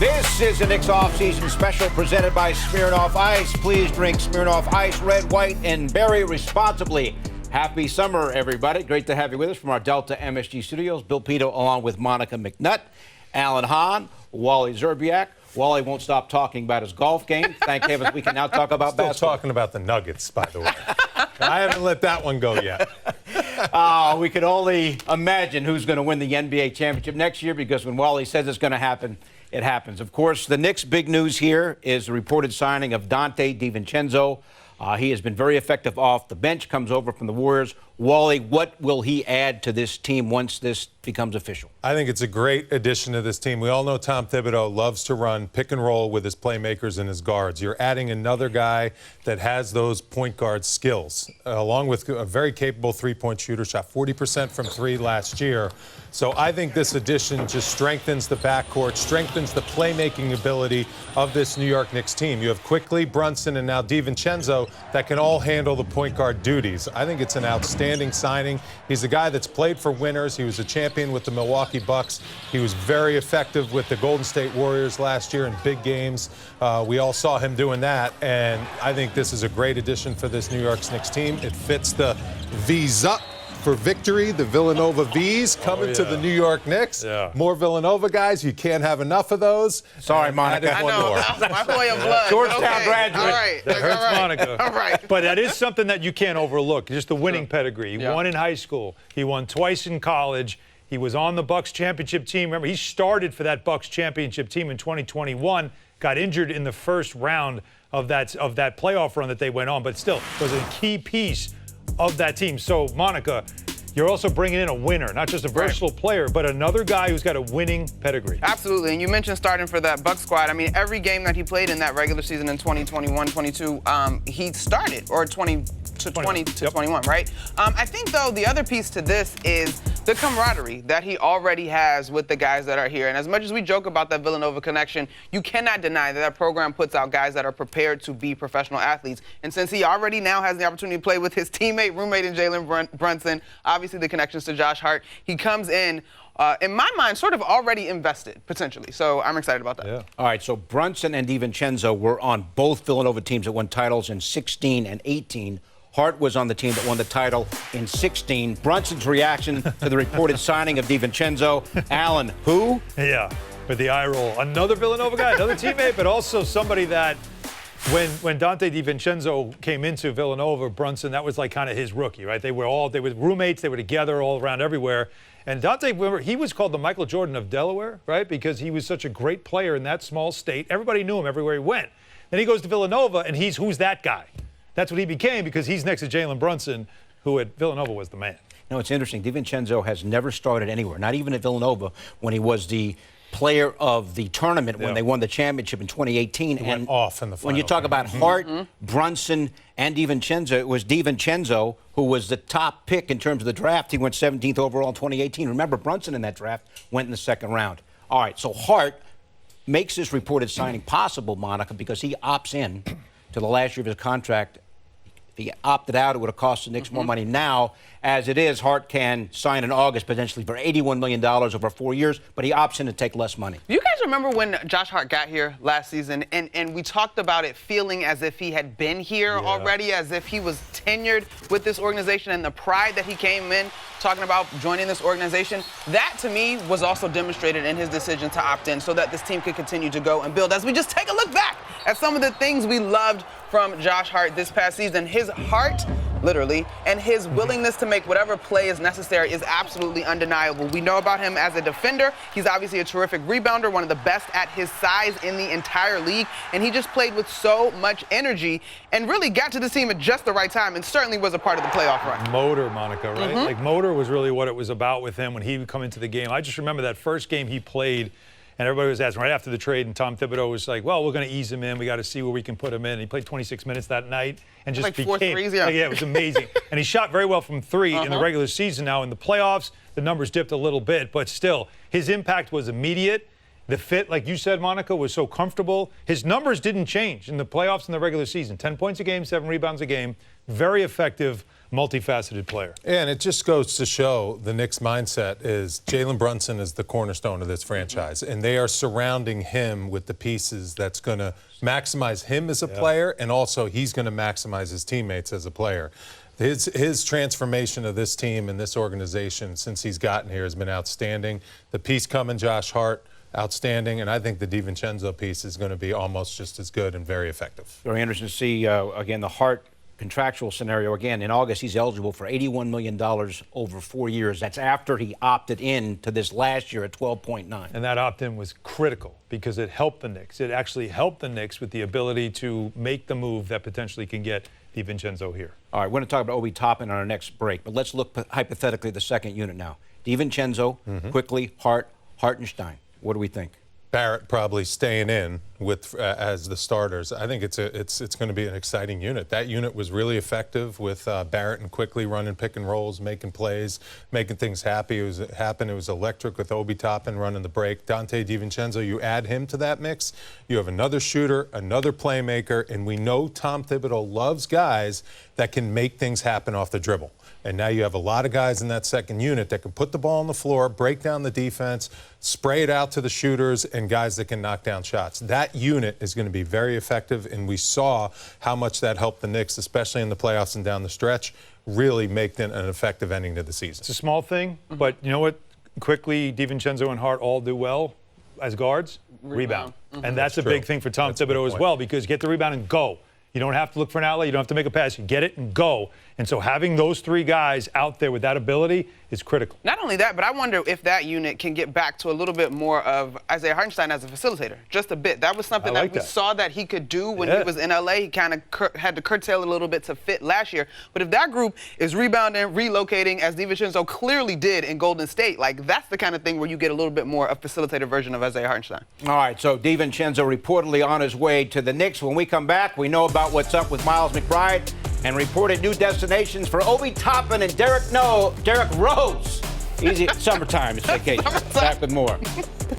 This is the Knicks off-season special presented by Smirnoff Ice. Please drink Smirnoff Ice, red, white, and berry responsibly. Happy summer, everybody. Great to have you with us from our Delta MSG studios. Bill Pidto along with Monica McNutt, Alan Hahn, Wally Zerbiak. Wally won't stop talking about his golf game. Thank heavens we can now talk about basketball. Still talking about the Nuggets, by the way. I haven't let that one go yet. We can only imagine who's going to win the NBA championship next year, because when Wally says it's going to happen, it happens. Of course, the Knicks' big news here is the reported signing of Dante DiVincenzo. He has been very effective off the bench, comes over from the Warriors. Wally, what will he add to this team once this becomes official? I think it's a great addition to this team. We all know Tom Thibodeau loves to run pick and roll with his playmakers and his guards. You're adding another guy that has those point guard skills, along with a very capable three-point shooter, shot 40% from three last year. So I think this addition just strengthens the backcourt, strengthens the playmaking ability of this New York Knicks team. You have Quickly, Brunson, and now DiVincenzo that can all handle the point guard duties. I think it's an outstanding signing. He's a guy that's played for winners. He was a champion with the Milwaukee Bucks. He was very effective with the Golden State Warriors last year in big games. We all saw him doing that, and I think this is a great addition for this New York Knicks team. It fits the V's up for victory, the Villanova V's coming to the New York Knicks. Yeah. More Villanova guys. You can't have enough of those. Sorry, Monica. I know. My boy of blood. Georgetown graduate. All right. That hurts Monica. All right. But that is something that you can't overlook, just the winning pedigree. He won in high school. He won twice in college. He was on the Bucks championship team. Remember, he started for that Bucks championship team in 2021, got injured in the first round of that playoff run that they went on, but still was a key piece of that team. So, Monica, you're also bringing in a winner, not just a versatile player, but another guy who's got a winning pedigree. Absolutely, and you mentioned starting for that Bucks squad. I mean, every game that he played in that regular season in 2021-22, he started, or 20-21, right? I think, though, the other piece to this is the camaraderie that he already has with the guys that are here. And as much as we joke about that Villanova connection, you cannot deny that that program puts out guys that are prepared to be professional athletes. And since he already now has the opportunity to play with his teammate, roommate, and Jalen Brunson, obviously the connections to Josh Hart, he comes in my mind, sort of already invested, potentially. So I'm excited about that. Yeah. All right, so Brunson and DiVincenzo were on both Villanova teams that won titles in 16 and 18. Hart was on the team that won the title in 16. Brunson's reaction to the reported signing of DiVincenzo. Alan, who? Yeah, with the eye roll. Another Villanova guy, another teammate, but also somebody that when Dante DiVincenzo came into Villanova, Brunson, that was like kind of his rookie, right? They were roommates, they were together all around everywhere. And Dante, remember, he was called the Michael Jordan of Delaware, right? Because he was such a great player in that small state. Everybody knew him everywhere he went. Then he goes to Villanova, and who's that guy? That's what he became, because he's next to Jalen Brunson, who at Villanova was the man. No, it's interesting. DiVincenzo has never started anywhere, not even at Villanova, when he was the player of the tournament when they won the championship in 2018. He went off in the final. When you talk about Hart, Brunson, and DiVincenzo, it was DiVincenzo who was the top pick in terms of the draft. He went 17th overall in 2018. Remember, Brunson in that draft went in the second round. All right, so Hart makes this reported signing possible, Monica, because he opts in to the last year of his contract. If he opted out, it would have cost the Knicks more money. Now, as it is, Hart can sign in August potentially for $81 million over 4 years, but he opts in to take less money. You guys remember when Josh Hart got here last season, and we talked about it feeling as if he had been here already, as if he was tenured with this organization, and the pride that he came in talking about joining this organization? That, to me, was also demonstrated in his decision to opt in so that this team could continue to go and build. As we just take a look back at some of the things we loved from Josh Hart this past season, his heart, literally, and his willingness to make whatever play is necessary is absolutely undeniable. We know about him as a defender. He's obviously a terrific rebounder, one of the best at his size in the entire league, and he just played with so much energy and really got to the team at just the right time, and certainly was a part of the playoff run. Motor, Monica, right? Like, motor was really what it was about with him when he would come into the game. I just remember that first game he played, and everybody was asking right after the trade, and Tom Thibodeau was like, well, we're going to ease him in. We got to see where we can put him in. And he played 26 minutes that night and just like became. 4 threes, yeah. Yeah, it was amazing. And he shot very well from three in the regular season. Now in the playoffs, the numbers dipped a little bit, but still, his impact was immediate. The fit, like you said, Monica, was so comfortable. His numbers didn't change in the playoffs and the regular season. 10 points a game, 7 rebounds a game. Very effective, multifaceted player. And it just goes to show the Knicks' mindset is Jalen Brunson is the cornerstone of this franchise, and they are surrounding him with the pieces that's going to maximize him as a player, and also he's going to maximize his teammates as a player. His transformation of this team and this organization since he's gotten here has been outstanding. The piece coming, Josh Hart, outstanding, and I think the DiVincenzo piece is going to be almost just as good and very effective. Very interesting to see, again, the Hart contractual scenario. Again, in August, he's eligible for $81 million over 4 years. That's after he opted in to this last year at 12.9. And that opt-in was critical because it helped the Knicks. It actually helped the Knicks with the ability to make the move that potentially can get DiVincenzo here. All right, we're going to talk about Obi Toppin on our next break, but let's look hypothetically at the second unit now. DiVincenzo, Quickly, Hart, Hartenstein. What do we think? Barrett probably staying in with as the starters. I think it's going to be an exciting unit. That unit was really effective with Barrett and Quickly running pick and rolls, making plays, making things happen. It was electric with Obi Toppin running the break. Dante DiVincenzo, you add him to that mix, you have another shooter, another playmaker, and we know Tom Thibodeau loves guys that can make things happen off the dribble. And now you have a lot of guys in that second unit that can put the ball on the floor, break down the defense, spray it out to the shooters, and guys that can knock down shots. That unit is going to be very effective, and we saw how much that helped the Knicks, especially in the playoffs and down the stretch, really make an effective ending to the season. It's a small thing, but you know what? Quickly, DiVincenzo and Hart all do well as guards? Rebound. And that's a big thing for Tom Thibodeau as well, because get the rebound and go. You don't have to look for an outlet. You don't have to make a pass. You get it and go. And so having those three guys out there with that ability is critical. Not only that, but I wonder if that unit can get back to a little bit more of Isaiah Hartenstein as a facilitator, just a bit. That was something that we saw that he could do when he was in L.A. He kind of had to curtail it a little bit to fit last year. But if that group is rebounding, relocating, as DiVincenzo clearly did in Golden State, like that's the kind of thing where you get a little bit more a facilitator version of Isaiah Hartenstein. All right, so DiVincenzo reportedly on his way to the Knicks. When we come back, we know about what's up with Miles McBride and reported new destinations for Obi Toppin and Derrick Rose. Easy, summertime, it's vacation. Back with more.